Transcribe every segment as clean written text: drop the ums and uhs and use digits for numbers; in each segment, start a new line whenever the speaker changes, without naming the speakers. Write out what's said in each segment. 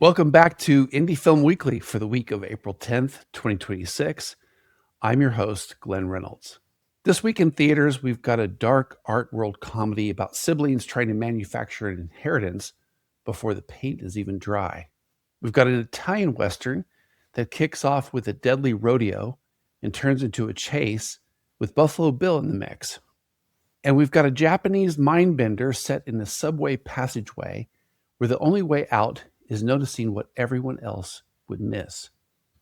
Welcome back to Indie Film Weekly for the week of April 10th, 2026. I'm your host, Glen Reynolds. This week in theaters, we've got a dark art world comedy about siblings trying to manufacture an inheritance before the paint is even dry. We've got an Italian Western that kicks off with a deadly rodeo and turns into a chase with Buffalo Bill in the mix. And we've got a Japanese mind bender set in a subway passageway where the only way out is noticing what everyone else would miss.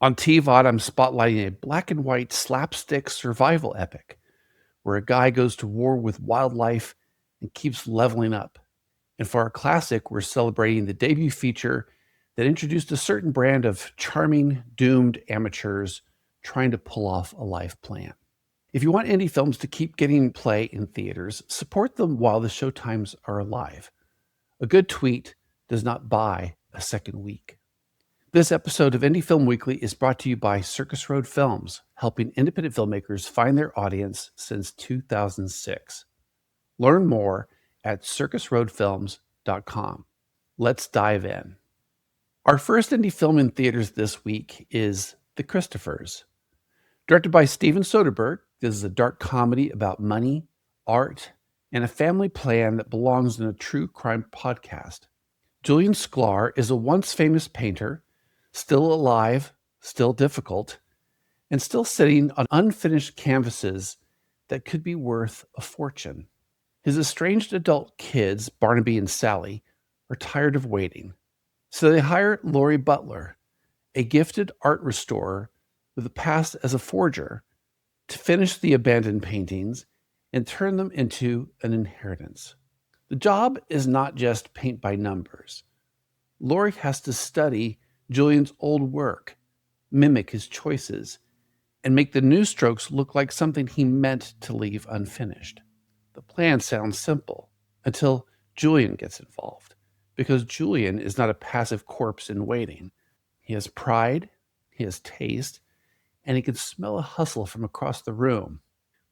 On TVOD, I'm spotlighting a black and white slapstick survival epic where a guy goes to war with wildlife and keeps leveling up. And for our classic, we're celebrating the debut feature that introduced a certain brand of charming, doomed amateurs trying to pull off a life plan. If you want indie films to keep getting play in theaters, support them while the showtimes are alive. A good tweet does not buy a second week. This episode of Indie Film Weekly is brought to you by Circus Road Films, helping independent filmmakers find their audience since 2006. Learn more at circusroadfilms.com. Let's dive in. Our first indie film in theaters this week is The Christophers. Directed by Steven Soderbergh, this is a dark comedy about money, art, and a family plan that belongs in a true crime podcast. Julian Sklar is a once famous painter, still alive, still difficult, and still sitting on unfinished canvases that could be worth a fortune. His estranged adult kids, Barnaby and Sally, are tired of waiting. So they hire Laurie Butler, a gifted art restorer with a past as a forger, to finish the abandoned paintings and turn them into an inheritance. The job is not just paint by numbers. Laurie has to study Julian's old work, mimic his choices, and make the new strokes look like something he meant to leave unfinished. The plan sounds simple until Julian gets involved, because Julian is not a passive corpse in waiting. He has pride, he has taste, and he can smell a hustle from across the room.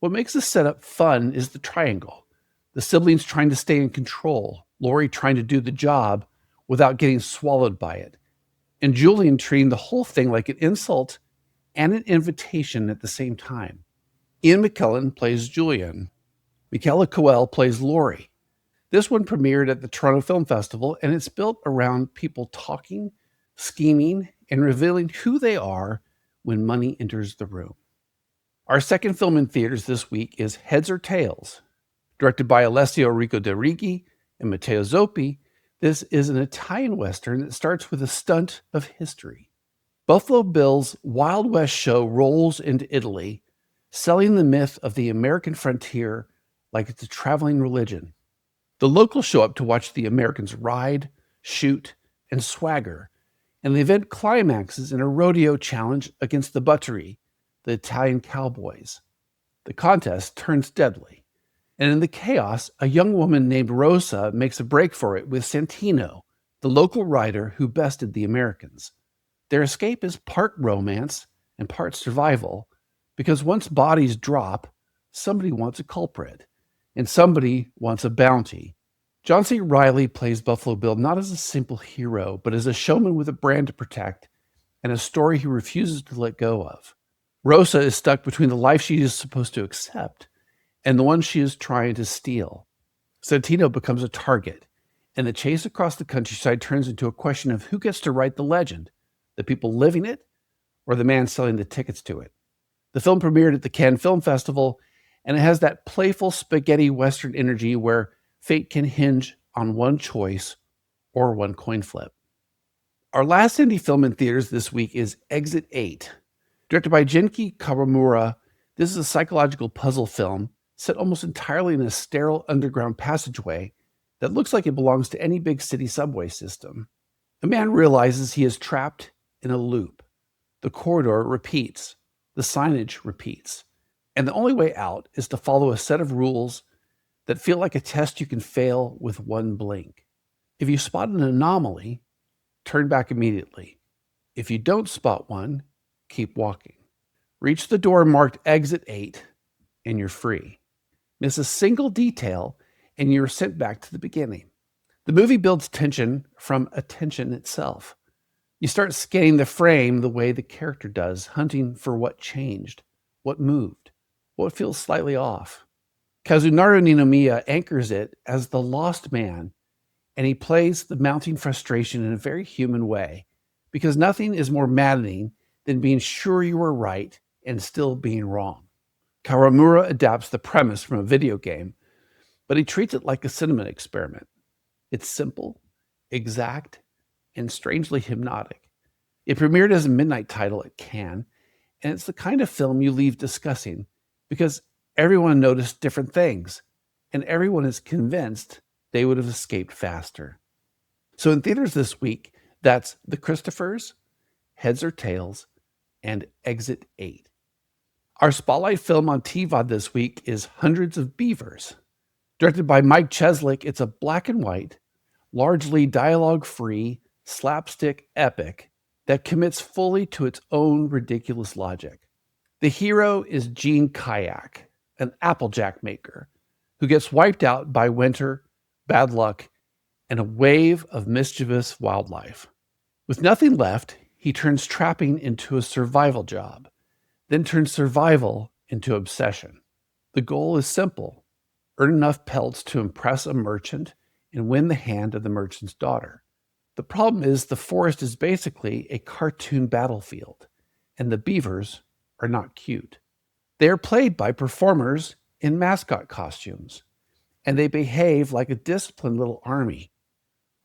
What makes the setup fun is the triangle. The siblings trying to stay in control, Laurie trying to do the job without getting swallowed by it, and Julian treating the whole thing like an insult and an invitation at the same time. Ian McKellen plays Julian. Michaela Coel plays Laurie. This one premiered at the Toronto Film Festival, and it's built around people talking, scheming, and revealing who they are when money enters the room. Our second film in theaters this week is Heads or Tails. Directed by Alessio Rico de Righi and Matteo Zoppi, this is an Italian Western that starts with a stunt of history. Buffalo Bill's Wild West show rolls into Italy, selling the myth of the American frontier like it's a traveling religion. The locals show up to watch the Americans ride, shoot, and swagger, and the event climaxes in a rodeo challenge against the Buttery, the Italian cowboys. The contest turns deadly, and in the chaos, a young woman named Rosa makes a break for it with Santino, the local rider who bested the Americans. Their escape is part romance and part survival, because once bodies drop, somebody wants a culprit, and somebody wants a bounty. John C. Reilly plays Buffalo Bill not as a simple hero, but as a showman with a brand to protect and a story he refuses to let go of. Rosa is stuck between the life she is supposed to accept and the one she is trying to steal. Santino becomes a target, and the chase across the countryside turns into a question of who gets to write the legend, the people living it or the man selling the tickets to it. The film premiered at the Cannes Film Festival, and it has that playful spaghetti Western energy where fate can hinge on one choice or one coin flip. Our last indie film in theaters this week is Exit 8. Directed by Genki Kawamura, this is a psychological puzzle film set almost entirely in a sterile underground passageway that looks like it belongs to any big city subway system. A man realizes he is trapped in a loop. The corridor repeats, the signage repeats, and the only way out is to follow a set of rules that feel like a test you can fail with one blink. If you spot an anomaly, turn back immediately. If you don't spot one, keep walking. Reach the door marked Exit 8, and you're free. Miss a single detail, and you're sent back to the beginning. The movie builds tension from attention itself. You start scanning the frame the way the character does, hunting for what changed, what moved, what feels slightly off. Kazunari Ninomiya anchors it as the lost man, and he plays the mounting frustration in a very human way, because nothing is more maddening than being sure you were right and still being wrong. Kawamura adapts the premise from a video game, but he treats it like a cinema experiment. It's simple, exact, and strangely hypnotic. It premiered as a midnight title at Cannes, and it's the kind of film you leave discussing because everyone noticed different things, and everyone is convinced they would have escaped faster. So in theaters this week, that's The Christophers, Heads or Tails, and Exit 8. Our spotlight film on TVOD this week is Hundreds of Beavers. Directed by Mike Cheslick, it's a black and white, largely dialogue-free, slapstick epic that commits fully to its own ridiculous logic. The hero is Gene Kayak, an Applejack maker, who gets wiped out by winter, bad luck, and a wave of mischievous wildlife. With nothing left, he turns trapping into a survival job, then turns survival into obsession. The goal is simple: earn enough pelts to impress a merchant and win the hand of the merchant's daughter. The problem is the forest is basically a cartoon battlefield, and the beavers are not cute. They are played by performers in mascot costumes, and they behave like a disciplined little army.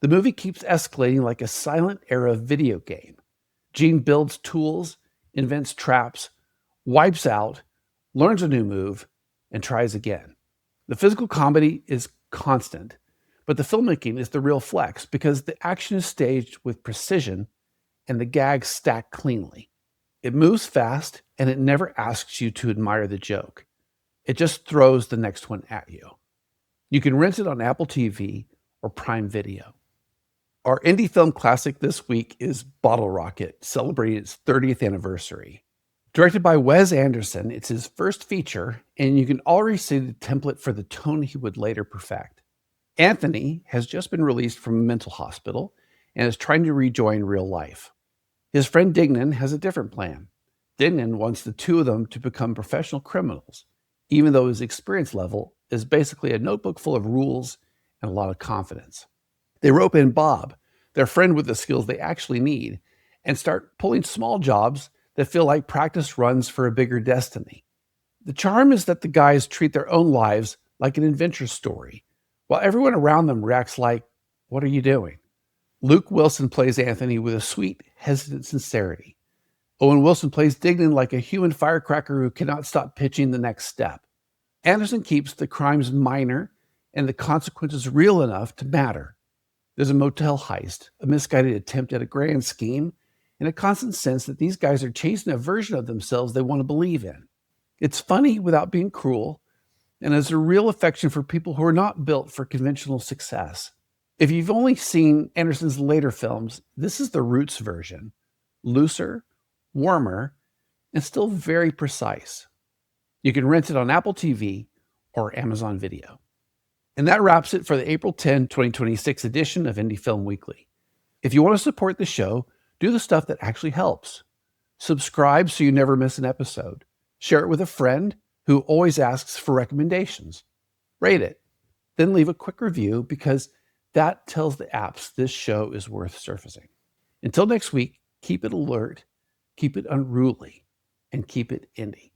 The movie keeps escalating like a silent era video game. Gene builds tools, invents traps, wipes out, learns a new move, and tries again. The physical comedy is constant, but the filmmaking is the real flex because the action is staged with precision and the gags stack cleanly. It moves fast and it never asks you to admire the joke. It just throws the next one at you. You can rent it on Apple TV or Prime Video. Our indie film classic this week is Bottle Rocket, celebrating its 30th anniversary. Directed by Wes Anderson, it's his first feature, and you can already see the template for the tone he would later perfect. Anthony has just been released from a mental hospital and is trying to rejoin real life. His friend Dignan has a different plan. Dignan wants the two of them to become professional criminals, even though his experience level is basically a notebook full of rules and a lot of confidence. They rope in Bob, their friend with the skills they actually need, and start pulling small jobs that feel like practice runs for a bigger destiny. The charm is that the guys treat their own lives like an adventure story, while everyone around them reacts like, "What are you doing?" Luke Wilson plays Anthony with a sweet, hesitant sincerity. Owen Wilson plays Dignan like a human firecracker who cannot stop pitching the next step. Anderson keeps the crimes minor and the consequences real enough to matter. There's a motel heist, a misguided attempt at a grand scheme, and a constant sense that these guys are chasing a version of themselves they want to believe in. It's funny without being cruel, and has a real affection for people who are not built for conventional success. If you've only seen Anderson's later films, this is the Roots version. Looser, warmer, and still very precise. You can rent it on Apple TV or Amazon Video. And that wraps it for the April 10, 2026 edition of Indie Film Weekly. If you want to support the show, do the stuff that actually helps. Subscribe so you never miss an episode. Share it with a friend who always asks for recommendations. Rate it, then leave a quick review because that tells the apps this show is worth surfacing. Until next week, keep it alert, keep it unruly, and keep it indie.